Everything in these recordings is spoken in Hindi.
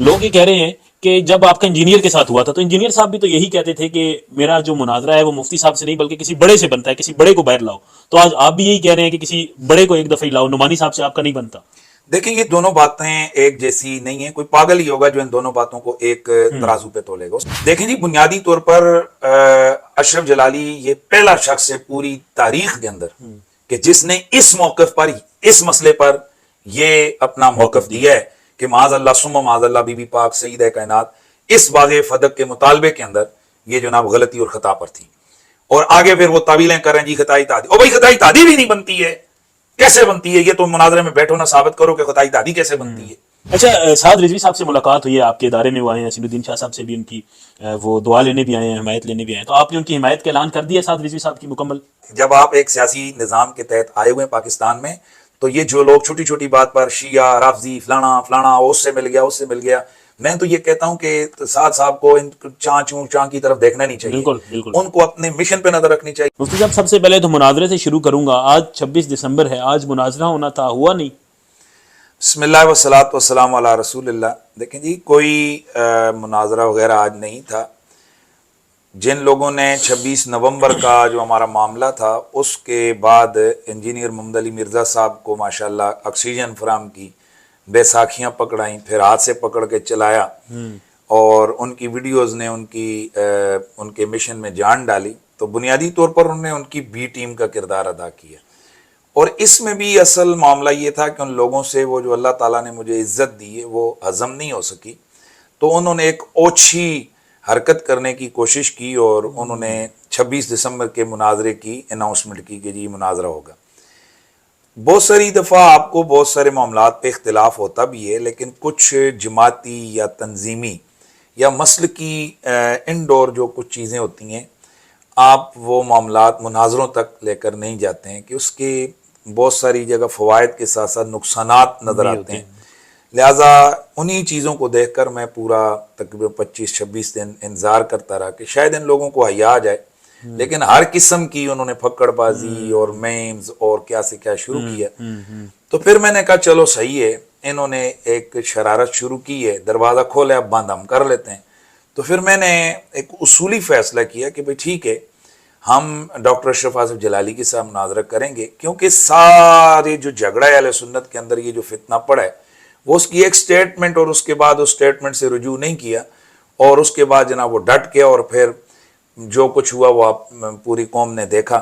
लोग ये कह रहे हैं कि जब आपका इंजीनियर के साथ हुआ था तो इंजीनियर साहब भी तो यही कहते थे कि मेरा जो मुनाजरा है वो मुफ्ती साहब से नहीं बल्कि किसी बड़े से बनता है, किसी बड़े को बाहर लाओ। तो आज आप भी यही कह रहे हैं कि किसी बड़े को एक दफा ही लाओ, नुमानी साहब से आपका नहीं बनता। देखिए, ये दोनों बातें एक जैसी नहीं है। कोई पागल ही होगा जो इन दोनों बातों को एक तराजू पे तोलेगा। देखें जी, बुनियादी तौर पर अशरफ जलाली ये पहला शख्स है पूरी तारीख के अंदर कि जिसने इस मौकफ पर, इस मसले पर ये अपना मौकफ दिया है कि माज़अल्लाह सुम्मा माज़अल्लाह बीबी पाक सईद कायनात इस वाज़े फदक के मुतालबे के अंदर ये जनाब गलती और खता पर थी। और आगे फिर वो तावीलें करें जी खताई तादी। और भाई खताई तादी भी नहीं बनती है, कैसे बनती है? ये तो मुनाजरे में बैठो ना साबित करो कि खताई तादी कैसे बनती है। अच्छा, साद रिजवी साहब से मुलाकात हुई है, आपके इदारे में वो आए हैं, नसीरुद्दीन शाह साहब से भी उनकी वो दुआ लेने भी आए हैं, हिमायत लेने भी आए हैं। तो आपने उनकी हिमायत का ऐलान कर दिया साद रिजवी साहब की मुकम्मल? जब आप एक सियासी निजाम के तहत आए हुए हैं पाकिस्तान में, तो ये जो लोग छोटी छोटी बात पर शिया राफजी फलाना फलाना उससे मिल गया उससे मिल गया, मैं तो ये कहता हूं कि साद साहब को इन चाँ की तरफ देखना नहीं चाहिए। बिल्कुल बिल्कुल, उनको अपने मिशन पे नजर रखनी चाहिए। मुफ्ती साहब सबसे पहले तो मुनाजरे से शुरू करूंगा। आज 26 दिसंबर है, आज मुनाजरा होना था, हुआ नहीं। बिस्मिल्लाह वस्सलातु वस्सलामु अला रसूलिल्लाह। देखें जी, कोई मुनाजरा वगैरह आज नहीं था। जिन लोगों ने 26 नवंबर का जो हमारा मामला था उसके बाद इंजीनियर मोहम्मद अली मिर्ज़ा साहब को माशाल्लाह ऑक्सीजन फराम की, बैसाखियाँ पकड़ाई, फिर हाथ से पकड़ के चलाया और उनकी वीडियोज़ ने उनके मिशन में जान डाली। तो बुनियादी तौर पर उन्होंने उनकी बी टीम का किरदार अदा किया। और इसमें भी असल मामला ये था कि उन लोगों से वो जो अल्लाह ताला ने मुझे इज्जत दी है वो हजम नहीं हो सकी, तो उन्होंने एक ओछी हरकत करने की कोशिश की और उन्होंने 26 दिसंबर के मुनाजरे की अनाउंसमेंट की कि जी मुनाजरा होगा। बहुत सारी दफ़ा आपको बहुत सारे मामलात पे इख्तिलाफ होता भी है, लेकिन कुछ जमाती या तंजीमी या मसलकी इंडोर जो कुछ चीज़ें होती हैं, आप वो मामलात मुनाजरों तक लेकर नहीं जाते हैं कि उसके बहुत सारी जगह फ़वाइद के साथ साथ नुकसानात नज़र आते हैं। लिहाजा उन्हीं चीज़ों को देखकर मैं पूरा तकरीबन 25-26 दिन इंतज़ार करता रहा कि शायद इन लोगों को हया आ जाए, लेकिन हर किस्म की उन्होंने फक्कड़बाजी और मेम्स और क्या से क्या शुरू किया। तो फिर मैंने कहा चलो सही है, इन्होंने एक शरारत शुरू की है, दरवाज़ा खोले अब बंद हम कर लेते हैं। तो फिर मैंने एक उसूली फैसला किया कि भाई ठीक है, हम डॉक्टर अशरफ आसिफ जलाली के साथ मुनाजरा करेंगे, क्योंकि सारे जो झगड़ा है अहले सुन्नत के अंदर, ये जो फितना पड़ा है, वो उसकी एक स्टेटमेंट और उसके बाद उस स्टेटमेंट से रुजू नहीं किया और उसके बाद जनाब वो डट के और फिर जो कुछ हुआ वो आप पूरी कौम ने देखा।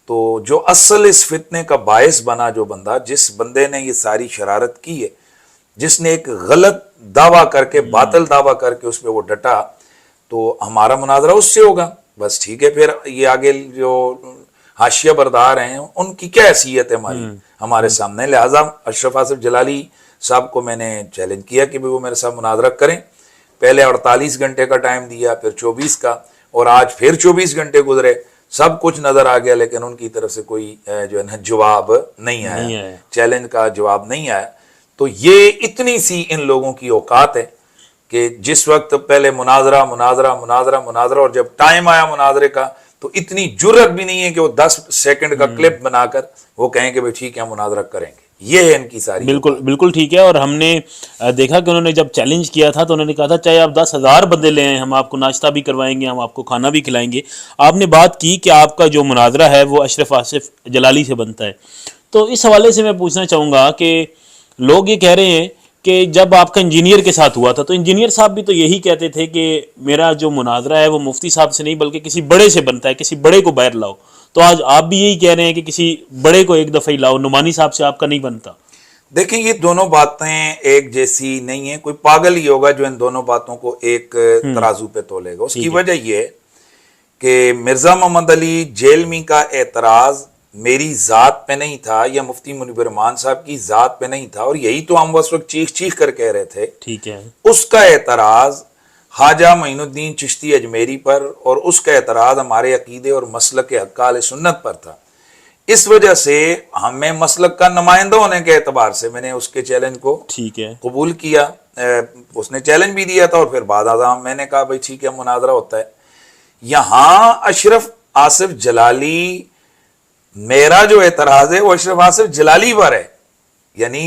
तो जो असल इस फितने का बायस बना जो बंदा, जिस बंदे ने ये सारी शरारत की है, जिसने एक गलत दावा करके बातिल दावा करके उस पर वो डटा, तो हमारा मुनाजरा उससे होगा। बस ठीक है, फिर ये आगे जो हाशिया बरदार हैं उनकी क्या हैसियत है हमारे सामने। लिहाजा अशरफ आसिफ जलाली साहब को मैंने चैलेंज किया कि वो मेरे साथ मुनाजरा करें। पहले 48 घंटे का टाइम दिया, फिर 24 का, और आज फिर 24 घंटे गुजरे, सब कुछ नजर आ गया, लेकिन उनकी तरफ से कोई जो है ना जवाब नहीं आया, चैलेंज का जवाब नहीं आया। तो ये इतनी सी इन लोगों की औकात है कि जिस वक्त पहले मुनाजरा मुनाजरा मुनाजरा मुनाजरा और जब टाइम आया मुनाजरे का तो इतनी जुर्रत भी नहीं है कि वो 10 सेकंड का क्लिप बनाकर वो कहें कि भाई ठीक है मुनाजरा करेंगे। ये है इनकी सारी। बिल्कुल बिल्कुल ठीक है। और हमने देखा कि उन्होंने जब चैलेंज किया था तो उन्होंने कहा था चाहे आप 10,000 बंदे ले आए, हम आपको नाश्ता भी करवाएंगे, हम आपको खाना भी खिलाएंगे। आपने बात की कि आपका जो मुनाजरा है वो अशरफ आसिफ जलाली से बनता है, तो इस हवाले से मैं पूछना चाहूँगा कि लोग ये कह रहे हैं कि जब आपका इंजीनियर के साथ हुआ था तो इंजीनियर साहब भी तो यही कहते थे कि मेरा जो मुनाजरा है वो मुफ्ती साहब से नहीं बल्कि किसी बड़े से बनता है, किसी बड़े को बाहर लाओ। तो आज आप भी यही कह रहे हैं कि किसी बड़े को एक दफा ही लाओ, नुमानी साहब से आपका नहीं बनता। देखें, ये दोनों बातें एक जैसी नहीं है। कोई पागल ही होगा जो इन दोनों बातों को एक तराजू पे तोलेगा। उसकी वजह यह है कि मिर्जा मोहम्मद अली जेलमी का एतराज मेरी जात पे नहीं था या मुफ्ती मुनीब रहमान साहब की जात पे नहीं था, और यही तो हम उस वक्त चीख चीख कर कह रहे थे। ठीक है, उसका एतराज ख्वाजा मोइनुद्दीन चिश्ती अजमेरी पर और उसका एतराज हमारे अकीदे और मसलक अहले सुन्नत पर था। इस वजह से हमें मसलक का नुमाइंदा होने के एतबार से मैंने उसके चैलेंज को ठीक है कबूल किया। उसने चैलेंज भी दिया था और फिर बाद आज़ाम मैंने कहा भाई ठीक है मुनाजरा होता है। यहाँ अशरफ आसिफ जलाली, मेरा जो एतराज है वो अशरफ आसिफ जलाली पर है। यानी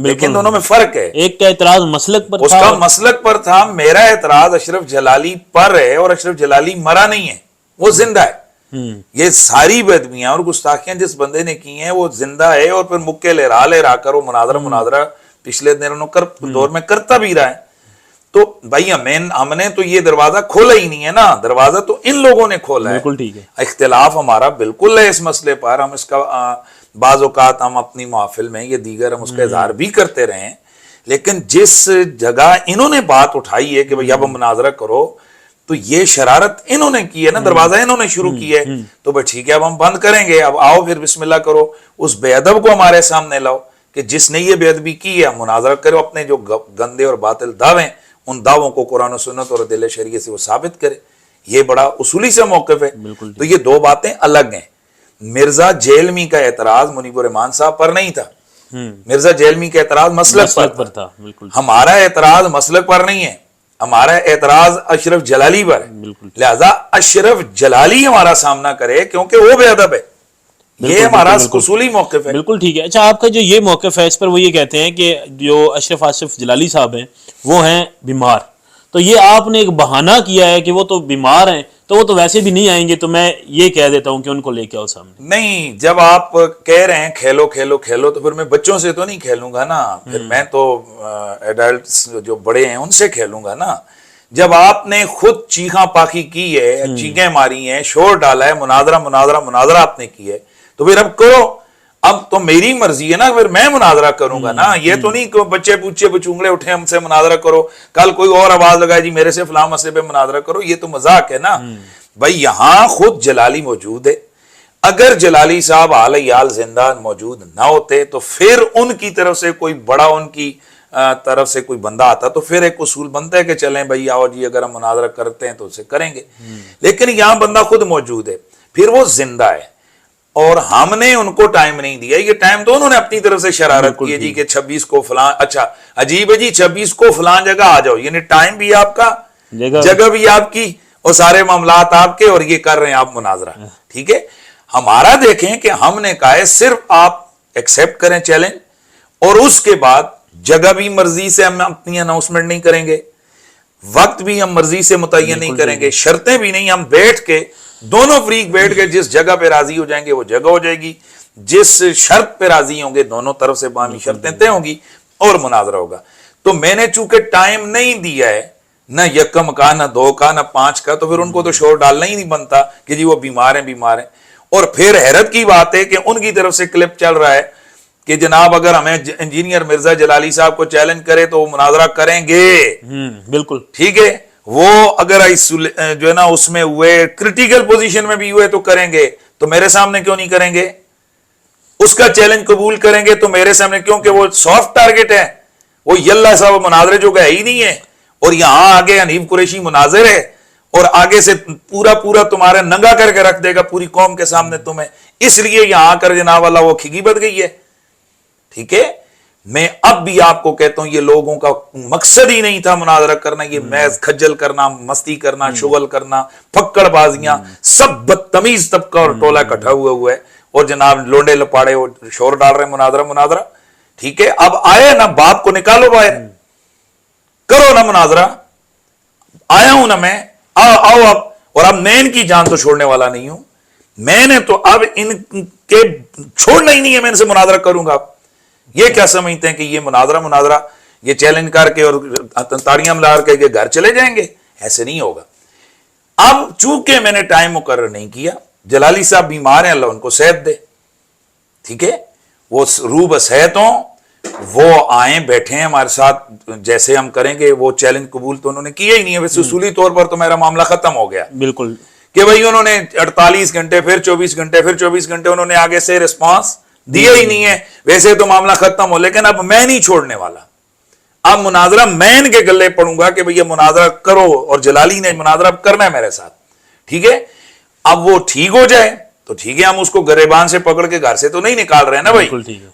लेकिन दोनों में फर्क है। एक का एतराज मसलक पर था उसका और मसलक पर था, मेरा एतराज अशरफ जलाली पर है, और अशरफ जलाली मरा नहीं है, वो जिंदा है। ये सारी बेदबियां और गुस्ताखियां जिस बंदे ने की हैं वो जिंदा है, और फिर मुक्के लहरा कर वो मुनादरा पिछले दिनों दौर में करता भी रहा है। तो भाई हमने तो ये दरवाजा खोला ही नहीं है ना, दरवाजा तो इन लोगों ने खोला है। बिल्कुल ठीक है। इख्तिलाफ हमारा बिल्कुल है इस मसले पर, हम इसका बाज़ औक़ात हम अपनी महफिल में ये दीगर हम उसका इजहार भी करते रहे हैं, लेकिन जिस जगह इन्होंने बात उठाई है कि भाई अब मुनाजरा करो, तो ये शरारत इन्होंने की है ना, दरवाजा इन्होंने शुरू की है, तो भाई ठीक है अब हम बंद करेंगे, अब आओ फिर बिस्मिल्लाह करो, उस बेअदब को हमारे सामने लाओ कि जिसने ये बेअदबी की है, मुनाजरा करो, अपने जो गंदे और बातिल दावे उन दावों को कुरान और सुन्नत और दिल शरीयत से वो साबित करे। ये बड़ा उसूली से मौक़िफ़ है। तो ये दो बातें अलग हैं। मिर्जा जेलमी का एतराज मुनीबुर रहमान साहब पर नहीं था, मिर्जा जेलमी का एतराज मसलक पर था। बिल्कुल। हमारा एतराज मसलक पर नहीं है, हमारा एतराज अशरफ जलाली पर है। लिहाजा अशरफ जलाली हमारा सामना करे क्योंकि वो बेअदब है। ये हमारा उसूली मौक़िफ़ है। बिल्कुल ठीक है। अच्छा, आपका जो ये मौक़िफ़ है इस पर वो ये कहते हैं कि जो अशरफ आसिफ जलाली साहब हैं वो हैं बीमार, तो ये आपने एक बहाना किया है कि वो तो बीमार हैं तो वो तो वैसे भी नहीं आएंगे, तो मैं ये कह देता हूं कि उनको लेके आओ सामने। नहीं, जब आप कह रहे हैं खेलो खेलो खेलो, तो फिर मैं बच्चों से तो नहीं खेलूंगा ना, फिर मैं तो एडल्ट्स जो बड़े हैं उनसे खेलूंगा ना। जब आपने खुद चीखा पाखी की है, चीखें मारी हैं, शोर डाला है, मुनादरा मुनादरा मुनादरा आपने की है, तो फिर अब करो। अब तो मेरी मर्जी है ना, फिर मैं मुनादरा करूंगा ना। ये तो नहीं कि बच्चे पूछे बचूंगड़े उठे हमसे मुनादरा करो, कल कोई और आवाज लगाए जी मेरे से फलां मसले पे मुनादरा करो, ये तो मजाक है ना भाई। यहां खुद जलाली मौजूद है। अगर जलाली साहब हाल जिंदा मौजूद ना होते तो फिर उनकी तरफ से कोई बड़ा उनकी तरफ से कोई बंदा आता तो फिर एक उसूल बनता है कि चलें भाई आओ जी, अगर हम मुनादरा करते हैं तो उसे करेंगे। लेकिन यहां बंदा खुद मौजूद है, फिर वो जिंदा है, और हमने उनको टाइम नहीं दिया। ये टाइम तो उन्होंने अपनी तरफ से शरारत की है जी कि 26 को फलां, अच्छा अजीब है जी, 26 को फलां जगह आ जाओ, यानी टाइम भी आपका, जगह भी आपकी, और सारे मामलात आपके, और ये कर रहे हैं आप मुनाजरा। ठीक है, हमारा देखें कि हमने कहा है सिर्फ आप एक्सेप्ट करें चैलेंज, और उसके बाद जगह भी मर्जी से हम अपनी अनाउंसमेंट नहीं करेंगे, वक्त भी हम मर्जी से मुतय्यन नहीं करेंगे, शर्तें भी नहीं, हम बैठ के दोनों फरीक बैठ के जिस जगह पे राजी हो जाएंगे वो जगह हो जाएगी, जिस शर्त पे राजी होंगे दोनों तरफ से बामी शर्तें तय होंगी और मुनाजरा होगा। तो मैंने चूंकि टाइम नहीं दिया है, न यकम का, न 2 का, न 5 का, तो फिर उनको तो शोर डालना ही नहीं बनता कि जी वो बीमार हैं बीमार हैं। और फिर हैरत की बात है कि उनकी तरफ से क्लिप चल रहा है कि जनाब अगर हमें इंजीनियर मिर्जा जलाली साहब को चैलेंज करे तो वो मुनाजरा करेंगे। बिल्कुल ठीक है, वो अगर जो है ना उसमें हुए, क्रिटिकल पोजीशन में भी हुए तो करेंगे, तो मेरे सामने क्यों नहीं करेंगे? उसका चैलेंज कबूल करेंगे तो मेरे सामने, क्योंकि वो सॉफ्ट टारगेट है, वो यल्ला साहब मुनाजरे जो है ही नहीं है, और यहां आगे हनीफ कुरैशी मुनाजिर है, और आगे से पूरा पूरा तुम्हारे नंगा करके रख देगा पूरी कौम के सामने तुम्हें, इसलिए यहां आकर जनाब अल्लाह वो खिगी बद गई है। ठीक है, मैं अब भी आपको कहता हूं ये लोगों का मकसद ही नहीं था मुनाजरा करना, ये मैज खज्जल करना, मस्ती करना, शुगल करना, फक्कड़बाजियां, सब बदतमीज तबका और टोला इकट्ठा हुआ है, और जनाब लोंडे लपाड़े वो शोर डाल रहे मुनाजरा मुनाजरा। ठीक है, अब आए ना, बाप को निकालो बाहर, करो ना मुनाजरा, आया हूं ना मैं, आओ अब। और अब मैं इनकी जान तो छोड़ने वाला नहीं हूं, मैंने तो अब इनके छोड़ना ही नहीं है, मैं इनसे मुनाजरा करूंगा। ये क्या समझते हैं कि ये मुनाजरा ये चैलेंज करके और ताड़ियां मिला के घर चले जाएंगे? ऐसे नहीं होगा। अब चूंकि मैंने टाइम मुकर्रर नहीं किया, जलाली साहब बीमार हैं, अल्लाह उनको सेहत दे। ठीक है, वो रूब सेहत हो, वो आए बैठे हैं हमारे साथ, जैसे हम करेंगे वो चैलेंज कबूल तो उन्होंने किया ही नहीं है। वैसे उसूली तौर पर तो मेरा मामला खत्म हो गया। बिल्कुल, कि भाई उन्होंने 48 घंटे, फिर 24 घंटे, फिर 24 घंटे उन्होंने आगे से रिस्पांस दिया ही नहीं है। वैसे तो मामला खत्म हो, लेकिन अब मैं नहीं छोड़ने वाला। अब मुनाजरा मैं इनके गले पड़ूंगा कि भैया मुनाजरा करो, और जलाली ने मुनाजरा करना है मेरे साथ। ठीक है, अब वो ठीक हो जाए तो ठीक है, हम उसको गरेबान से पकड़ के घर से तो नहीं निकाल रहे हैं ना भाई,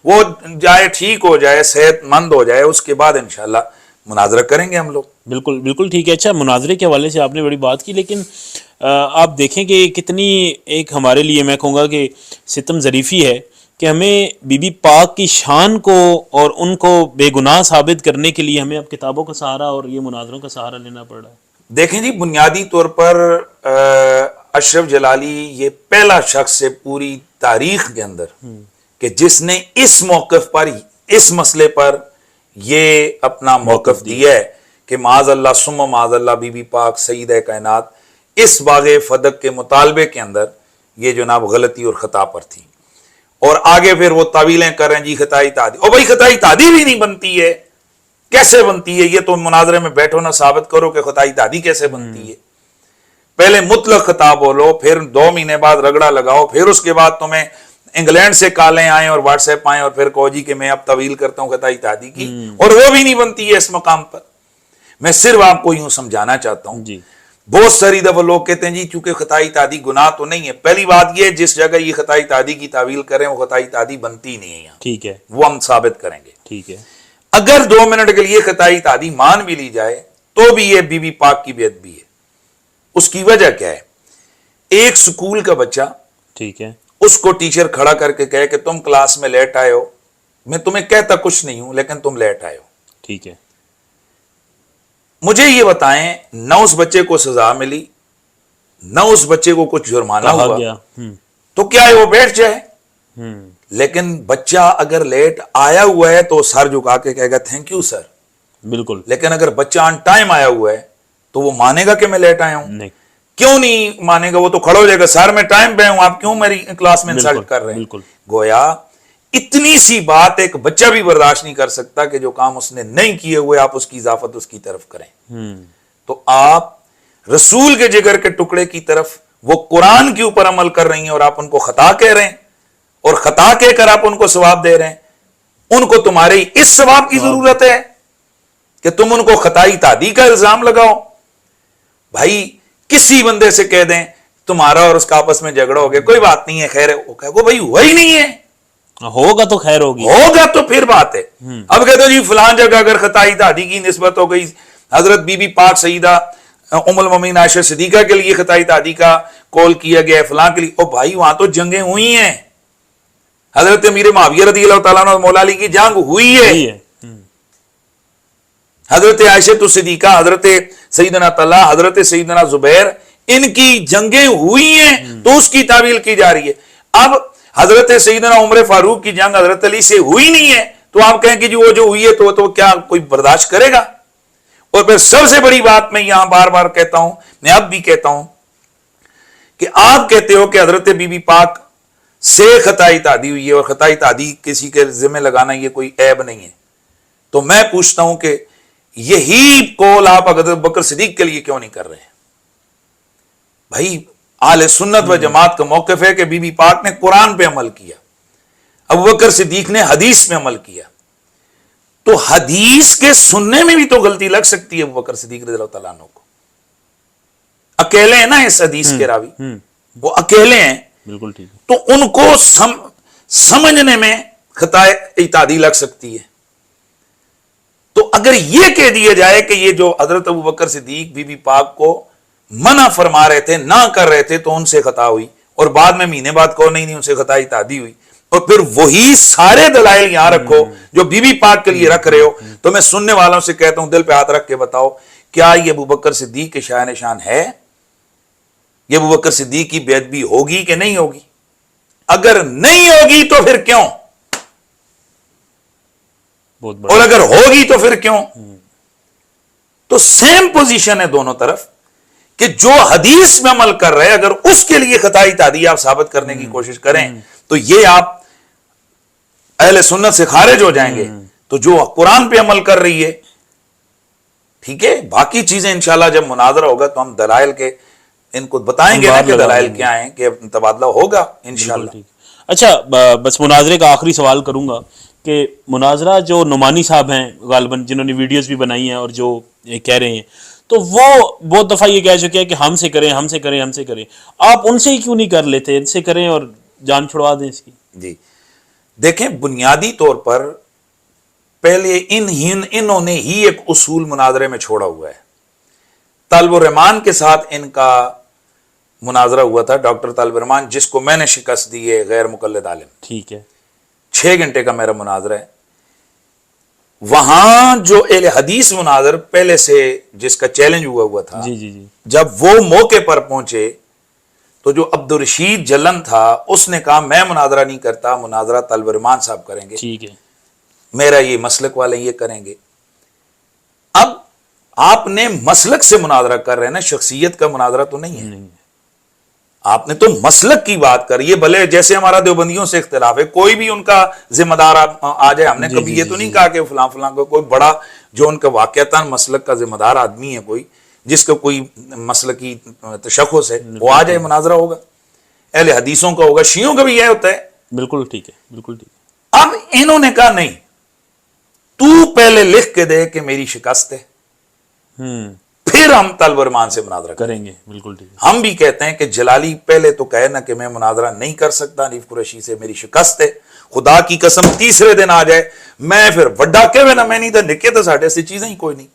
वो जाए, ठीक हो जाए, सेहतमंद हो जाए, उसके बाद इंशाल्लाह मुनाजरा करेंगे हम लोग। बिल्कुल बिल्कुल ठीक है। अच्छा, मुनाजरे के हवाले से आपने बड़ी बात की, लेकिन आप देखें कि कितनी एक हमारे लिए मैं कहूँगा कि सितम ज़रीफ़ी है कि हमें बीबी पाक की शान को और उनको बेगुनाह साबित करने के लिए हमें अब किताबों का सहारा और ये मुनाजरों का सहारा लेना पड़ रहा है? देखें जी, बुनियादी तौर पर अशरफ जलाली ये पहला शख्स है पूरी तारीख के अंदर कि जिसने इस मौक़िफ़ पर, इस मसले पर ये अपना मौक़िफ़ दिया है कि माज़अल्लाह सुम्मा माज़अल्लाह बीबी पाक सईदा कायनात इस बाग़े फदक के मुतालबे के अंदर ये जनाब गलती और ख़ता पर थी। और आगे फिर वो तावीलें कर रहे हैं जी खताई तादी, और भाई खताई तादी भी नहीं बनती है, कैसे बनती है? ये तो मुनाजरे में बैठो ना, साबित करो कि खताई तादी कैसे बनती है। पहले मुतलक खता बोलो, फिर 2 महीने बाद रगड़ा लगाओ, फिर उसके बाद तुम्हें इंग्लैंड से कॉलें आए और व्हाट्सएप आए और फिर कहो जी कि मैं अब तवील करता हूं खताई तादी की, और वो भी नहीं बनती है इस मकाम पर। मैं सिर्फ आपको यूं समझाना चाहता हूं जी। बहुत सारी दफा लोग कहते हैं जी चूंकि खताई तादी गुनाह तो नहीं है। पहली बात यह, जिस जगह ये खताई तादी की तावील करें वो खताई तादी बनती नहीं है यहाँ, ठीक है, वो हम साबित करेंगे, ठीक है। अगर 2 मिनट के लिए खताई तादी मान भी ली जाए तो भी ये बीबी पाक की बेअदबी है। उसकी वजह क्या है? एक स्कूल का बच्चा, ठीक है, उसको टीचर खड़ा करके कहे कि तुम क्लास में लेट आए हो, मैं तुम्हें कहता कुछ नहीं हूं लेकिन तुम लेट आए हो, ठीक है, मुझे ये बताएं, न उस बच्चे को सजा मिली, न उस बच्चे को कुछ जुर्माना हुआ, तो क्या है वो बैठ जाए? लेकिन बच्चा अगर लेट आया हुआ है तो सर झुका के कहेगा थैंक यू सर, बिल्कुल। लेकिन अगर बच्चा ऑन टाइम आया हुआ है तो वो मानेगा कि मैं लेट आया हूं? नहीं। क्यों नहीं मानेगा? वो तो खड़ा हो जाएगा, सर मैं टाइम पे हूं, आप क्यों मेरी क्लास में इंसल्ट कर रहे हैं? बिल्कुल। गोया इतनी सी बात एक बच्चा भी बर्दाश्त नहीं कर सकता कि जो काम उसने नहीं किए हुए आप उसकी इजाफत उसकी तरफ करें। तो आप रसूल के जिगर के टुकड़े की तरफ, वो कुरान के ऊपर अमल कर रही हैं और आप उनको खता कह रहे हैं, और खता कहकर आप उनको सवाब दे रहे हैं। उनको तुम्हारे इस सवाब की जरूरत है कि तुम उनको खताई तादी का इल्जाम लगाओ? भाई किसी बंदे से कह दें तुम्हारा और उसका आपस में झगड़ा हो गया, कोई बात नहीं है, खैर है, वो कहो भाई हुआ ही नहीं है, होगा तो खैर होगी, होगा तो फिर बात है। अब कहते हो जी फलान जगह अगर खताई दादी की निस्बत हो गई, हजरत बीबी पाक सईदा उम्मुल मोमिनीन आयशा सिद्दीका के लिए खताई दादी का कॉल किया गया है, फलां के लिए, ओ भाई वहां तो जंगें हुई हैं, हजरत अमीर मुआविया रज़ियल्लाहु तआला अन्हु और मौला अली की जंग हुई है, हजरत आयशा सिद्दीका, हजरत सईदना तल्हा, हजरत सईदना जुबैर, इनकी जंगें हुई हैं तो उसकी तावील की जा रही है। अब हजरत सईदना उमर फारूक की जंग हजरत अली से हुई नहीं है तो आप कहें कि जी वो जो हुई है तो क्या कोई बर्दाश्त करेगा? और फिर सबसे बड़ी बात मैं यहां बार बार कहता हूं, मैं अब भी कहता हूं कि आप कहते हो कि हजरत बीबी पाक से खताई तादी हुई है और खताई तादी किसी के जिम्मे लगाना ये कोई ऐब नहीं है, तो मैं पूछता हूं कि यही कौल आप हजरत बकर सिद्दीक के लिए क्यों नहीं कर रहे हैं? भाई आले सुन्नत व जमात का मौक़िफ़ है कि बीबी पाक ने कुरान पे अमल किया, अबू बकर सिद्दीक ने हदीस में अमल किया, तो हदीस के सुनने में भी तो गलती लग सकती है अबू बकर सिद्दीक रज़ियल्लाहु तआला अन्हु को। अकेले हैं ना इस हदीस के रावी, वो अकेले हैं, बिल्कुल ठीक है, तो उनको समझने में खताए तादी लग सकती है। तो अगर यह कह दिया जाए कि ये जो हजरत अबू बकर सिद्दीक बीबी पाक को मना फरमा रहे थे, ना कर रहे थे, तो उनसे खता हुई, और बाद में महीने बाद कहो नहीं उनसे खताई तादी हुई, और फिर वही सारे दलाइल यहां रखो जो बीबी पाक के लिए रख रहे हो, तो मैं सुनने वालों से कहता हूं दिल पे हाथ रख के बताओ, क्या ये अबू बकर सिद्दीक के शान निशान है? ये अबू बकर सिद्दीक की बेअदबी होगी कि नहीं होगी? अगर नहीं होगी तो फिर क्यों, और अगर होगी तो फिर क्यों? तो सेम पोजीशन है दोनों तरफ कि जो हदीस में अमल कर रहे हैं अगर उसके लिए खताई तादी आप साबित करने की कोशिश करें तो ये आप अहले सुन्नत से खारिज हो जाएंगे। तो जो कुरान पे अमल कर रही है, ठीक है, बाकी चीजें इंशाल्लाह जब मुनाजरा होगा तो हम दलाइल के इनको बताएंगे ना कि दलाइल क्या है, कि तबादला होगा इंशाल्लाह। अच्छा, बस मुनाजरे का आखिरी सवाल करूंगा कि मुनाजरा जो नुमानी साहब हैं गालिबन, जिन्होंने वीडियोस भी बनाई हैं और जो ये कह रहे हैं, तो वो बहुत दफा ये कह चुके हैं कि हमसे करें, हमसे करें, हमसे करें, आप उनसे ही क्यों नहीं कर लेते? इनसे करें और जान छुड़वा दें इसकी। जी देखें, बुनियादी तौर पर पहले इन्होंने ही एक उसूल मुनाजरे में छोड़ा हुआ है। तालिबुर रहमान के साथ इनका मुनाजरा हुआ था, डॉक्टर तालिबुर रहमान जिसको मैंने शिकस्त दी है, गैर मुकल्लिद आलिम, ठीक है, 6 घंटे का मेरा मुनाजरा है। वहां जो अहले हदीस मुनाजर पहले से जिसका चैलेंज हुआ था, जी जी जी, जब वो मौके पर पहुंचे तो जो अब्दुल रशीद जलन था उसने कहा मैं मुनाजरा नहीं करता, मुनाजरा तलब रहमान साहब करेंगे, ठीक है, मेरा ये मसलक वाले ये करेंगे। अब आपने मसलक से मुनाजरा कर रहे हैं ना, शख्सियत का मुनाजरा तो नहीं है। नहीं, आपने तो मसलक की बात करी है। भले जैसे हमारा देवबंदियों से इख्तिलाफ है, कोई भी उनका जिम्मेदार आ जाए, हमने जी, कभी जी, ये जी, तो नहीं जी, कहा कि फलां फलां को कोई बड़ा जो उनका वाकयातन मसलक का जिम्मेदार आदमी है, कोई जिसका कोई मसलकी तशख्खुस है, वो आ जाए, मुनाजरा होगा। अहले हदीसों का होगा, शियों का भी यह होता है। बिल्कुल ठीक है, बिल्कुल ठीक है। अब इन्होंने कहा नहीं, तू पहले लिख के दे कि मेरी शिकस्त है, फिर हम तलब रहमान से मुनाजरा करेंगे, बिल्कुल ठीक है। हम भी कहते हैं कि जलाली पहले तो कहे ना कि मैं मुनाजरा नहीं कर सकता, हनीफ कुरैशी से मेरी शिकस्त है, खुदा की कसम तीसरे दिन आ जाए, मैं फिर वड्डा के ना, मैं नहीं तो निके तो साढ़े से चीजें ही कोई नहीं।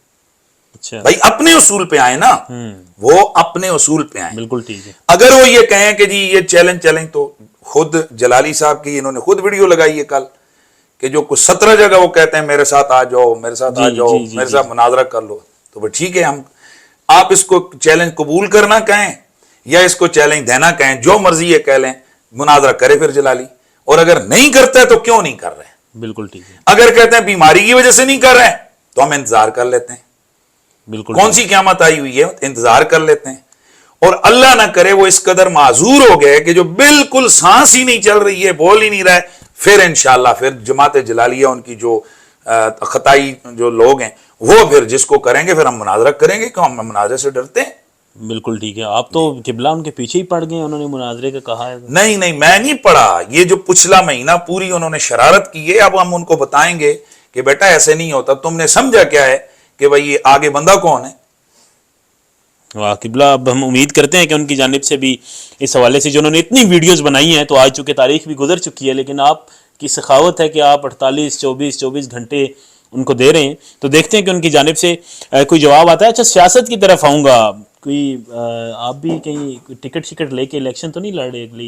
अच्छा, भाई अपने उसूल पे आए ना, वो अपने उसूल पे आए। बिल्कुल ठीक है। अगर वो ये कहें कि जी ये चैलेंज चैलेंज, तो खुद जलाली साहब की इन्होंने खुद वीडियो लगाई है कल कि जो कुछ 17 जगह वो कहते हैं मेरे साथ आ जाओ, मेरे साथ आ जी, जाओ, जी, जी, मेरे जी, साथ मुनाजरा कर लो। तो भाई ठीक है, हम आप इसको चैलेंज कबूल करना कहें या इसको चैलेंज देना कहें, जो मर्जी है कह लें, मुनाजरा करे फिर जलाली। और अगर नहीं करता है तो क्यों नहीं कर रहे हैं? बिल्कुल ठीक है, अगर कहते हैं बीमारी की वजह से नहीं कर रहे हैं तो हम इंतजार कर लेते हैं। बिल्कुल कौन सी क़यामत आई हुई है, इंतजार कर लेते हैं। और अल्लाह ना करे वो इस कदर माजूर हो गए कि जो बिल्कुल सांस ही नहीं चल रही है, बोल ही नहीं रहा है, फिर इंशाअल्लाह फिर जमात जलालिया उनकी जो खताई जो लोग हैं वो फिर जिसको करेंगे, फिर हम मुनाजरा करेंगे। क्यों हम मुनाजरे से डरते हैं? बिल्कुल ठीक है। आप तो किबला उनके पीछे ही पड़ गए, उन्होंने मुनाजरे का कहा है। नहीं नहीं, मैं नहीं पढ़ा। ये जो पिछला महीना पूरी उन्होंने शरारत की है, अब हम उनको बताएंगे कि बेटा ऐसे नहीं होता, तुमने समझा क्या है कि भाई ये आगे बंदा कौन है। वाह किबला, अब हम उम्मीद करते हैं कि उनकी जानिब से भी इस हवाले से जो उन्होंने इतनी वीडियोस बनाई हैं, तो आज चूंकि तारीख भी गुजर चुकी है, लेकिन आपकी सखावत है कि आप 48 24 घंटे उनको दे रहे हैं। तो देखते हैं कि उनकी जानिब से कोई जवाब आता है। अच्छा, सियासत की तरफ आऊँगा, कोई आप भी कहीं टिकट शिकट लेके इलेक्शन तो नहीं लड़ रहे अगली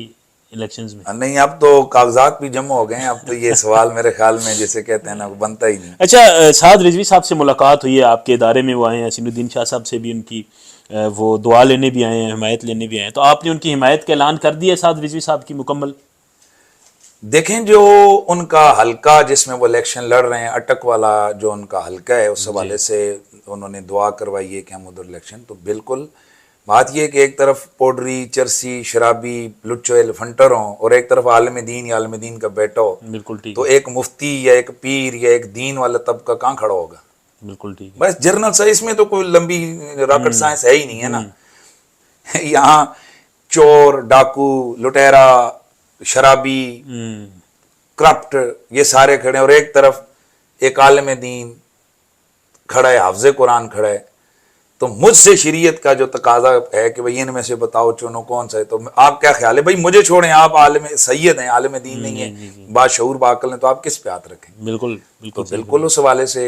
इलेक्शंस में? नहीं, अब तो कागजात भी जमा हो गए हैं, अब तो ये सवाल मेरे ख्याल में जिसे कहते हैं ना, बनता ही नहीं। अच्छा, साद रिजवी साहब से मुलाकात हुई है, आपके इदारे में वो आए हैं, हसीनुद्दीन शाह साहब से भी उनकी वो दुआ लेने भी आए हैं, हिमायत लेने भी आए हैं, तो आपने उनकी हिमायत का ऐलान कर दिया साद रिजवी साहब की मुकम्मल? देखें, जो उनका हलका जिसमें वो इलेक्शन लड़ रहे हैं, अटक वाला जो उनका हलका है, उस हवाले से उन्होंने दुआ करवाई है कि हम उधर इलेक्शन, तो बिल्कुल बात यह कि एक तरफ पोडरी, चरसी, शराबी, लुच्चो, एलिफंटर हो, और एक तरफ आलम दीन या आलम दीन का बेटा हो, बिल्कुल ठीक, तो एक मुफ्ती या एक पीर या एक दीन वाला तबका कहाँ खड़ा होगा? बिल्कुल ठीक है। बस जर्नल साइंस में तो कोई लंबी रॉकेट साइंस है ही नहीं है ना। यहाँ चोर, डाकू, लुटेरा, शराबी, करप्ट, ये सारे खड़े, और एक तरफ एक आलिम दीन खड़ा है, हाफिज़ कुरान खड़ा है। तो मुझसे शरीयत का जो तकाजा है कि भाई इनमें से बताओ चुनो कौन सा है, तो आप क्या ख्याल है? भाई मुझे छोड़ें, आप आलिम सैयद हैं, आलिम दीन नहीं है, बाशऊर बाकल हैं, तो आप किस पे हाथ रखें? बिल्कुल तो बिल्कुल बिल्कुल उस हवाले से,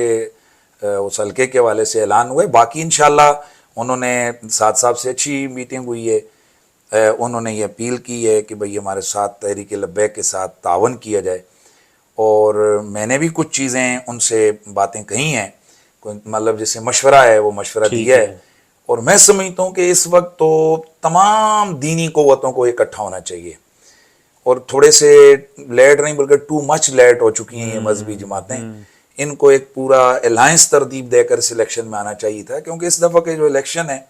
उस हल्के के हवाले से ऐलान हुए। बाकी इंशाल्लाह उन्होंने साथ साहब से अच्छी मीटिंग हुई है, उन्होंने ये अपील की है कि भाई हमारे साथ तहरीक लब्बैक के साथ तावन किया जाए, और मैंने भी कुछ चीज़ें उनसे बातें कही हैं, मतलब जैसे मशवरा है वो मशवरा दिया है। और मैं समझता हूँ कि इस वक्त तो तमाम दीनी क़ुव्वतों को इकट्ठा होना चाहिए, और थोड़े से लेट नहीं बल्कि टू मच लेट हो चुकी हैं ये मजहबी जमातें, इनको एक पूरा अलायंस तरतीब देकर इस इलेक्शन में आना चाहिए था, क्योंकि इस दफ़ा के जो इलेक्शन है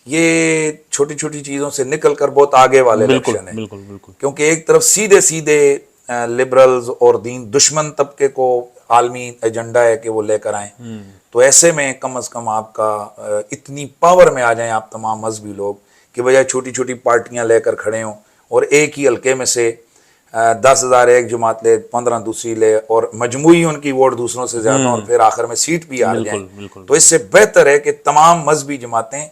ये छोटी छोटी चीज़ों से निकल कर बहुत आगे वाले इलेक्शन है। बिल्कुल बिल्कुल, क्योंकि एक तरफ सीधे सीधे लिबरल्स और दीन दुश्मन तबके को आलमी एजेंडा है कि वो लेकर आए, तो ऐसे में कम अज़ कम आपका इतनी पावर में आ जाएं आप तमाम मजहबी लोग कि बजाय छोटी छोटी पार्टियां लेकर खड़े हों, और एक ही हल्के में से 10,000 एक जमात ले, 15 दूसरी ले, और मजमूई उनकी वोट दूसरों से ज्यादा, और फिर आखिर में सीट भी हार जाए। तो इससे बेहतर है कि तमाम मजहबी जमातें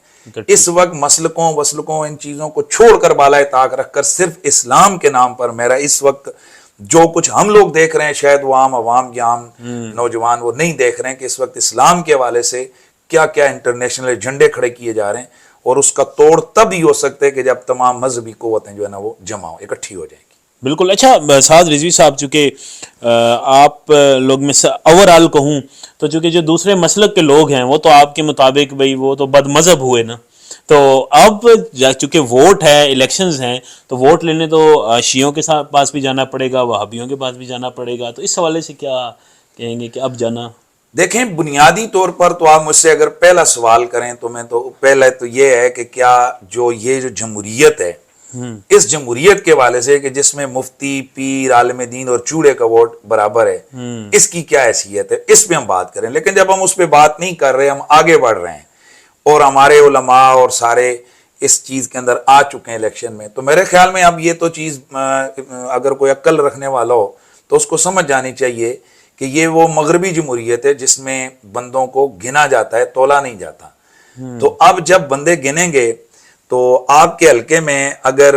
इस वक्त मसलकों वसलकों इन चीज़ों को छोड़कर बालाए ताक रखकर सिर्फ इस्लाम के नाम पर, मेरा इस वक्त जो कुछ हम लोग देख रहे हैं, शायद वो आम अवाम या आम नौजवान वो नहीं देख रहे हैं कि इस वक्त इस्लाम के हवाले से क्या क्या इंटरनेशनल एजेंडे खड़े किए जा रहे हैं, और उसका तोड़ तब ही हो सकता है कि जब तमाम मजहबी क़ुव्वतें जो है ना वो जमा हो, इकट्ठी हो जाएंगी। बिल्कुल। अच्छा साद रिजवी साहब, चूंकि आप लोग में से ओवरऑल कहूँ तो चूंकि जो दूसरे मसलक के लोग हैं वो तो आपके मुताबिक भाई वो तो बदमजहब हुए ना, तो अब चूंकि वोट है, इलेक्शंस हैं, तो वोट लेने तो शियों के साथ पास भी जाना पड़ेगा, वहाबियों के पास भी जाना पड़ेगा, तो इस हवाले से क्या कहेंगे कि अब जाना? देखें, बुनियादी तौर पर तो आप मुझसे अगर पहला सवाल करें तो मैं तो पहला तो ये है कि क्या ये जो जमहूरियत है, इस जमहूरियत के वाले से कि जिसमें मुफ्ती, पीर, आलिम दीन और चूड़े का वोट बराबर है, इसकी क्या हैसियत है, इस पे हम बात करें। लेकिन जब हम उस पर बात नहीं कर रहे, हम आगे बढ़ रहे हैं और हमारे उलमा और सारे इस चीज के अंदर आ चुके हैं इलेक्शन में, तो मेरे ख्याल में अब ये तो चीज अगर कोई अक्ल रखने वाला हो तो उसको समझ जानी चाहिए कि ये वो मगरबी जमहूरियत है जिसमें बंदों को गिना जाता है, तोला नहीं जाता। तो अब जब बंदे गिनेंगे तो आपके हल्के में अगर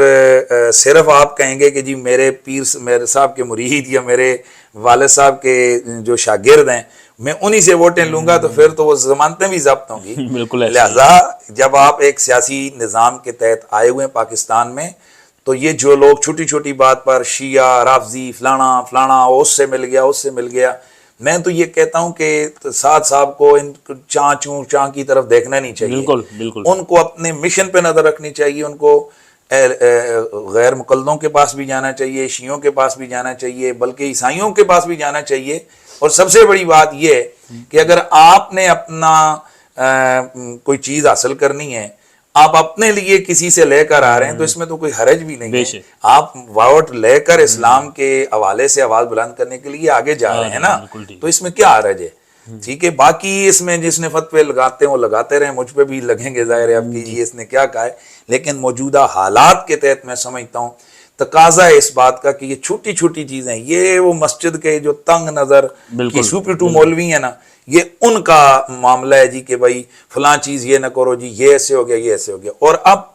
सिर्फ आप कहेंगे कि जी मेरे पीर, मेरे साहब के मुरीद या मेरे वालिद साहब के जो शागिर्द हैं, मैं उन्हीं से वोटें लूंगा, तो फिर तो वो जमानतें भी जब्त होंगी। बिल्कुल। लिहाजा जब आप एक सियासी निज़ाम के तहत आए हुए हैं पाकिस्तान में, तो ये जो लोग छोटी छोटी बात पर शिया, राफजी, फलाना फलाना, उससे मिल गया, उससे मिल गया, मैं तो ये कहता हूं कि साद साहब को इन चाँ की तरफ देखना नहीं चाहिए। बिल्कुल बिल्कुल। उनको अपने मिशन पे नजर रखनी चाहिए। उनको गैर मुकल्दों के पास भी जाना चाहिए, शियों के पास भी जाना चाहिए, बल्कि ईसाइयों के पास भी जाना चाहिए। और सबसे बड़ी बात यह है कि अगर आपने अपना कोई चीज हासिल करनी है, आप अपने लिए किसी से लेकर आ रहे हैं, तो इसमें तो कोई हरज भी नहीं है। आप वोट लेकर इस्लाम के हवाले से आवाज बुलंद करने के लिए आगे जा रहे हैं ना, तो इसमें क्या हरज है? ठीक है, बाकी इसमें जिसने फतवे लगाते हैं वो लगाते रहे, मुझ पे भी लगेंगे, जाहिर है, अब कीजिए इसने क्या कहा है। लेकिन मौजूदा हालात के तहत मैं समझता हूँ तकाजा है इस बात का कि ये छोटी छोटी चीजें, ये वो मस्जिद के जो तंग नजर की सुपी टू मौलवी है ना, ये उनका मामला है जी कि भाई फलां चीज ये ना करो जी, ये ऐसे हो गया, ये ऐसे हो गया। और अब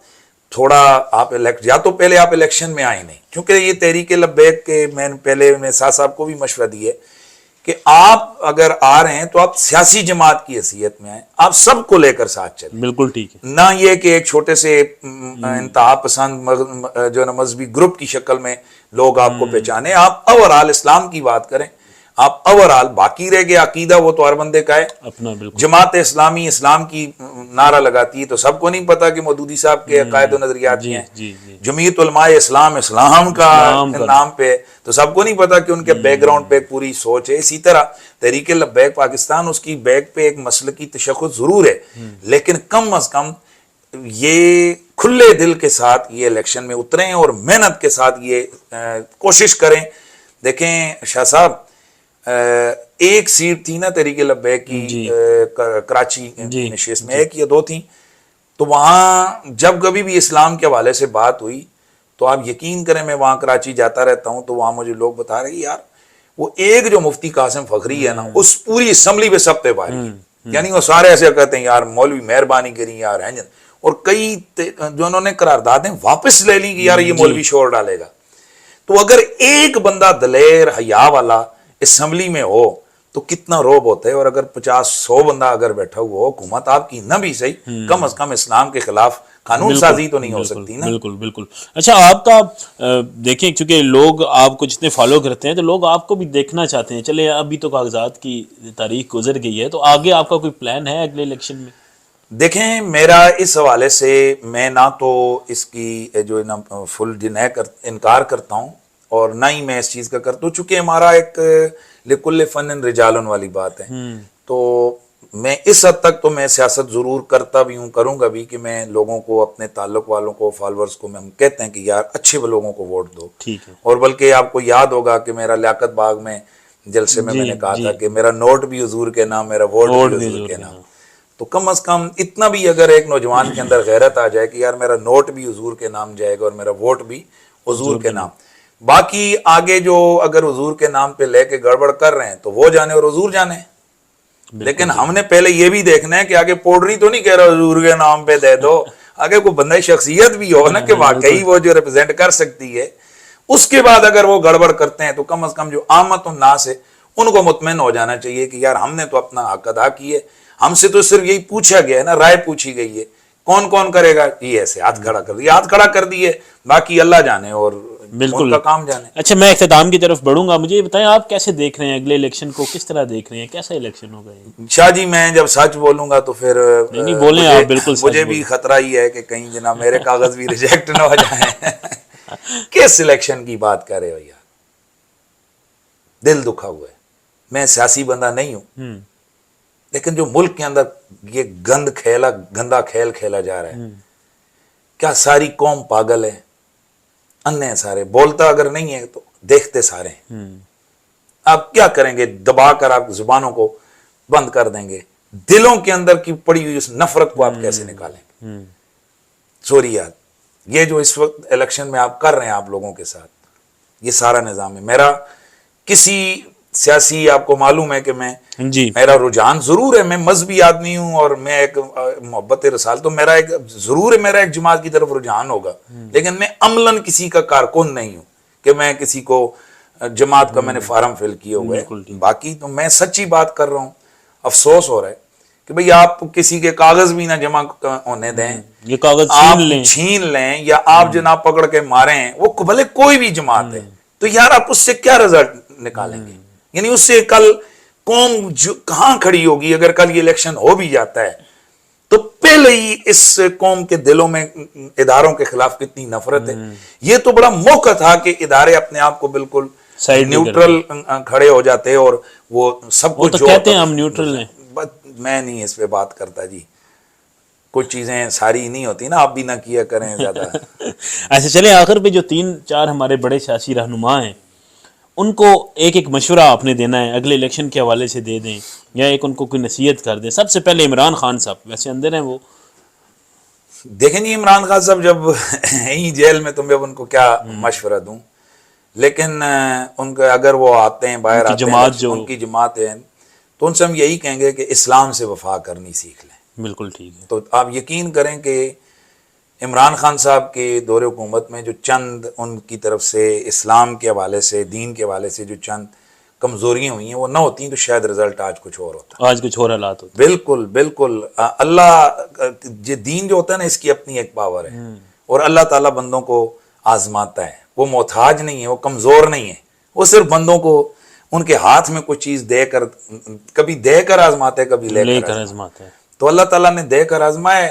थोड़ा आप या तो पहले आप इलेक्शन में आए नहीं, क्योंकि ये तहरीक लब्बैक के मैंने पहले साहब साहब को भी मशवरा दिया कि आप अगर आ रहे हैं तो आप सियासी जमात की हैसियत में आए, आप सबको लेकर साथ चलें। बिल्कुल ठीक है ना ये कि एक छोटे से इंतहा पसंद जो न मजहबी ग्रुप की शक्ल में लोग आपको पहचाने। आप ओवरऑल इस्लाम की बात करें, आप ओवरऑल, बाकी रह गया अकीदा, वो तो हर बंदे का है अपना। जमात इस्लामी इस्लाम की नारा लगाती है, तो सबको नहीं पता कि मौदूदी साहब के अकायद नजरियात हैं। जमीयत उलमाए इस्लाम इस्लाम का नाम पे, तो सबको नहीं पता कि उनके बैकग्राउंड पे एक पूरी सोच है। इसी तरह तहरीक लब्बैक पाकिस्तान, उसकी बैक पे एक मसलकी तशख्खुस जरूर है, लेकिन कम अज कम ये खुले दिल के साथ ये इलेक्शन में उतरें और मेहनत के साथ ये कोशिश करें। देखें शाह साहब, एक सीट थी ना तहरीक लब्बैक की कराची नशिस्त में, एक या दो थी, तो वहां जब कभी भी इस्लाम के हवाले से बात हुई तो आप यकीन करें, मैं वहां कराची जाता रहता हूं, तो वहां मुझे लोग बता रहे यार वो एक जो मुफ्ती कासिम फखरी है ना, उस पूरी असम्बली पे सब पे भारी, यानी वो सारे ऐसे कहते हैं यार मौलवी मेहरबानी करी यार है। और कई जो उन्होंने करारदादें वापस ले ली कि यार ये मौलवी शोर डालेगा। तो अगर एक बंदा दलेर हया वाला असम्बली में हो तो कितना रोब होता है। और अगर 50-100 बंदा अगर बैठा हुआ हो, हुकूमत आपकी न भी सही, कम अज कम इस्लाम के खिलाफ कानून साजी तो नहीं हो सकती ना। बिल्कुल बिल्कुल। अच्छा, आपका देखें, क्योंकि लोग आपको जितने फॉलो करते हैं तो लोग आपको भी देखना चाहते हैं। चले अभी तो कागजात की तारीख गुजर गई है, तो आगे आपका कोई प्लान है अगले इलेक्शन में? देखें, मेरा इस हवाले से मैं ना तो इसकी जो ना फुल इनकार करता हूँ और ना ही मैं इस चीज़ का करता हूँ, चूंकि हमारा एक लिकुल्ल फन रिजालन वाली बात है। तो मैं इस हद तक तो मैं सियासत ज़रूर करता भी हूँ, करूँगा भी, कि मैं लोगों को, अपने ताल्लुक वालों को, फॉलोअर्स को, हम कहते हैं कि यार अच्छे लोगों को वोट दो। ठीक है। और बल्कि आपको याद होगा कि मेरा लियाकत बाग में जलसे में मैंने कहा था कि मेरा नोट भी हुजूर के नाम, मेरा वोट भी हुजूर के नाम। तो कम अज कम इतना भी अगर एक नौजवान के अंदर गैरत आ जाए कि यार मेरा नोट भी हुजूर के नाम जाएगा और मेरा वोट भी हुजूर के नाम, बाकी आगे जो अगर हुजूर के नाम पे लेके गड़बड़ कर रहे हैं तो वो जाने और हुजूर जाने। लेकिन हमने पहले ये भी देखना है कि आगे पोडरी तो नहीं कह रहा हुजूर के नाम पे दे दो, आगे कोई बंदा शख्सियत भी हो ना कि वाकई वो जो रिप्रेजेंट कर सकती है। उसके बाद अगर वो गड़बड़ करते हैं तो कम अज कम जो आमत नास है उनको मुतमईन हो जाना चाहिए कि यार हमने तो अपना हक अदा किए, हमसे तो सिर्फ यही पूछा गया है ना, राय पूछी गई है, कौन कौन करेगा, ये ऐसे हाथ खड़ा कर दिया, हाथ खड़ा कर दिए, बाकी अल्लाह जाने और बिल्कुल। उनका काम जाने। अच्छा, मैं इख्तिताम की तरफ बढ़ूंगा, मुझे ये बताएं आप कैसे देख रहे हैं अगले इलेक्शन को, किस तरह देख रहे हैं, कैसा इलेक्शन होगा ये? शाह जी, मैं जब सच बोलूंगा तो फिर नहीं बोलें आप, बिल्कुल सच मुझे भी बोलें। खतरा ही है कि कहीं जनाब मेरे कागज भी रिजेक्ट ना हो जाए। किस इलेक्शन की बात कर रहे हो यार, दिल दुखा हुआ है। मैं सियासी बंदा नहीं हूं, लेकिन जो मुल्क के अंदर ये गंदा खेल खेला जा रहा है, क्या सारी कौम पागल है, अन्य है सारे, बोलता अगर नहीं है तो देखते सारे हैं। आप क्या करेंगे, दबाकर आप जुबानों को बंद कर देंगे, दिलों के अंदर की पड़ी हुई उस नफरत को आप कैसे निकालेंगे? सॉरी यार, ये जो इस वक्त इलेक्शन में आप कर रहे हैं आप लोगों के साथ, ये सारा निजाम है। मेरा किसी सियासी, आपको मालूम है कि मैं जी, मेरा रुझान जरूर है, मैं मजहबी आदमी हूं और मैं एक मोहब्बत रसाल, तो मेरा एक जरूर है, मेरा एक जमात की तरफ रुझान होगा, लेकिन मैं अमलन किसी का कारकुन नहीं हूं कि मैं किसी को जमात का मैंने फार्म फिल किए हुए हैं। बाकी तो मैं सच्ची बात कर रहा हूं। अफसोस हो रहा है कि भाई आप किसी के कागज भी ना जमा होने दें, ये कागज आप छीन लें। छीन लें या आप जनाब पकड़ के मारें, वो भले कोई भी जमात है, तो यार आप उससे क्या रिजल्ट निकालेंगे? यानी उससे कल कौम कहां खड़ी होगी? अगर कल ये इलेक्शन हो भी जाता है तो पहले ही इस कौम के दिलों में इदारों के खिलाफ कितनी नफरत है। ये तो बड़ा मौका था कि इदारे अपने आप को बिल्कुल न्यूट्रल खड़े हो जाते और वो सब कुछ तो कहते हैं हम न्यूट्रल हैं। मैं नहीं इस पे बात करता जी, कुछ चीजें सारी नहीं होती ना, आप भी ना किया करें ज्यादा। अच्छा, चले आखिर पे जो 3-4 हमारे बड़े सियासी रहनुमा हैं, उनको एक एक मशवरा आपने देना है, अगले इलेक्शन के हवाले से दे दें या एक उनको कोई नसीहत कर दें। सबसे पहले इमरान खान साहब, वैसे अंदर हैं वो। देखें जी, इमरान खान साहब जब यही जेल में, तो मैं उनको क्या मशवरा दूं, लेकिन उनके अगर वो आते हैं, बाहर आते हैं, उनकी जमात है, तो उनसे हम यही कहेंगे कि इस्लाम से वफा करनी सीख लें। बिल्कुल ठीक है। तो आप यकीन करें कि इमरान खान साहब के दौरे हुकूमत में जो चंद उनकी तरफ से इस्लाम के हवाले से, दीन के हवाले से जो चंद कमजोरियां हुई हैं, वो ना होती तो शायद रिजल्ट आज कुछ और होता, आज कुछ और हालात होते। बिल्कुल बिल्कुल। अल्लाह ये दीन जो होता है ना, इसकी अपनी एक पावर है और अल्लाह ताला बंदों को आजमाता है। वो मोहताज नहीं है, वो कमजोर नहीं है, वो सिर्फ बंदों को उनके हाथ में कुछ चीज देकर, कभी देकर आजमाते है, कभी लेकर आजमाते है। तो अल्लाह ताला ने देकर आजमाए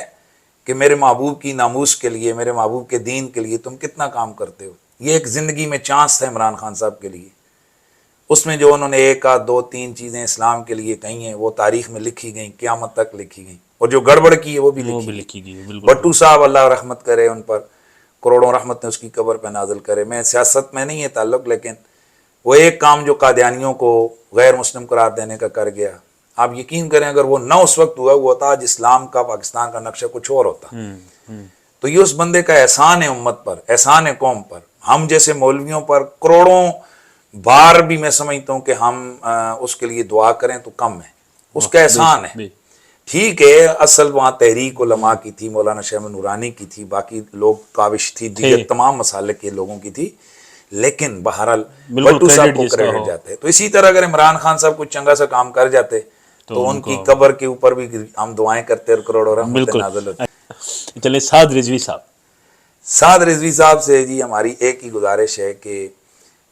कि मेरे महबूब की नामूस के लिए, मेरे महबूब के दीन के लिए तुम कितना काम करते हो। ये एक जिंदगी में चांस था इमरान खान साहब के लिए। उसमें जो उन्होंने 1 आध 2 3 चीजें इस्लाम के लिए कही हैं, वो तारीख में लिखी गई, क़यामत तक लिखी गई, और जो गड़बड़ की है वो भी लिखी गई। भट्टू साहब, अल्लाह रहमत करे उन पर, करोड़ों रहमत ने उसकी कब्र पर नाजिल करे। मैं सियासत में नहीं है ताल्लुक, लेकिन वो एक काम जो कादियानियों को गैर मुस्लिम करार देने का कर गया, आप यकीन करें अगर वो न उस वक्त हुआ होता, आज इस्लाम का, पाकिस्तान का नक्शा कुछ और होता। तो ये उस बंदे का एहसान है उम्मत पर, एहसान है कौम पर, हम जैसे मौलवियों पर करोड़ों बार भी मैं समझता हूं कि हम उसके लिए दुआ करें तो कम है, उसका एहसान है। ठीक है, असल वहां तहरीक उलमा की थी, मौलाना शहम नूरानी की थी, बाकी लोग काविश थी, दीगर तमाम मसाले के लोगों की थी, लेकिन बहरहाल भट्टू साहब को क्रेडिट जाते हैं। तो इसी तरह अगर इमरान खान साहब कुछ चंगा सा काम कर जाते तो उनकी कब्र के ऊपर भी हम दुआएं करते और करोड़ों रहमतें नाज़िल होती। चले साद रिजवी साहब। साद रिजवी साहब से जी हमारी एक ही गुजारिश है कि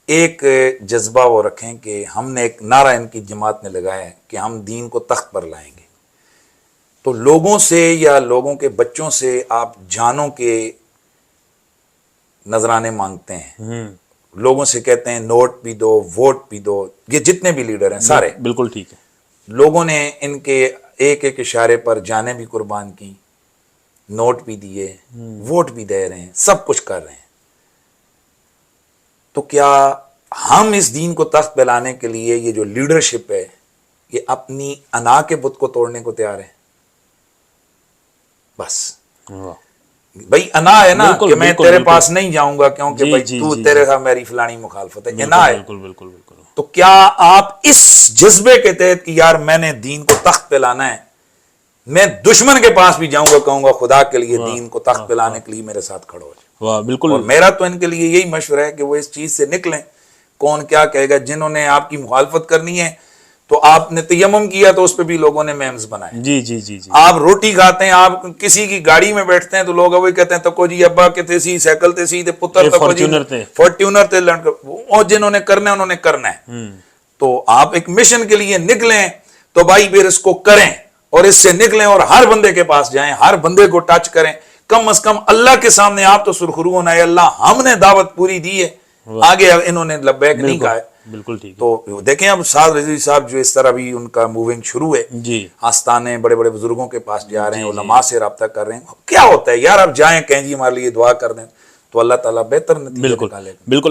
एक जज्बा वो रखें कि हमने एक नारा इनकी जमात ने लगाया है कि हम दीन को तख्त पर लाएंगे। तो लोगों से या लोगों के बच्चों से आप जानों के नजराने मांगते हैं, लोगों से कहते हैं नोट भी दो, वोट भी दो, ये जितने भी लीडर हैं सारे, बिल्कुल ठीक है। लोगों ने इनके एक एक इशारे पर जाने भी कुर्बान की, नोट भी दिए, वोट भी दे रहे हैं, सब कुछ कर रहे हैं। तो क्या हम इस दीन को तख्त पे लाने के लिए ये जो लीडरशिप है, ये अपनी अना के बुत को तोड़ने को तैयार है? बस भाई अना है ना कि मैं तेरे पास नहीं जाऊंगा क्योंकि भाई तू तेरे साथ मेरी फलानी मुखालफत है, अना है। तो क्या आप इस जज्बे के तहत कि यार मैंने दीन को तख्त पे लाना है, मैं दुश्मन के पास भी जाऊंगा, कहूंगा खुदा के लिए दीन को तख्त पे लाने के लिए मेरे साथ खड़ो हो जाए। वाह, बिल्कुल। और मेरा तो इनके लिए यही मशवरा है कि वो इस चीज से निकलें। कौन क्या कहेगा, जिन्होंने आपकी मुखालफत करनी है तो आपने तयम्मुम किया तो उस पे भी लोगों ने मेम्स बनाए। जी जी जी जी। आप रोटी खाते हैं, आप किसी की गाड़ी में बैठते हैं तो लोग वही कहते हैं तको जी अब्बा के थे सी साइकिल ते सी ते पुत्र तको जी फॉर्च्यूनर ते और जिन्होंने करना है उन्होंने करना है। तो आप एक मिशन के लिए निकलें तो भाई फिर इसको करें और इससे निकलें और हर बंदे के पास जाएं, हर बंदे को टच करें। कम से कम अल्लाह के सामने आप तो सुरखरू होना है, अल्लाह हमने दावत पूरी दी है, आगे इन्होंने लब्बैक नहीं कहा है। बिल्कुल ठीक। तो देखें अब साद रज़वी साहब जो इस तरह भी उनका मूविंग शुरू है जी, आस्थाने बड़े बड़े बुजुर्गों के पास जा रहे हैं, उलमा से रब्ता कर रहे हैं। क्या होता है यार, अब जाएं कहें जी हमारे लिए दुआ कर दें तो अल्लाह ताला बेहतर नतीजा निकालेगा। बिल्कुल।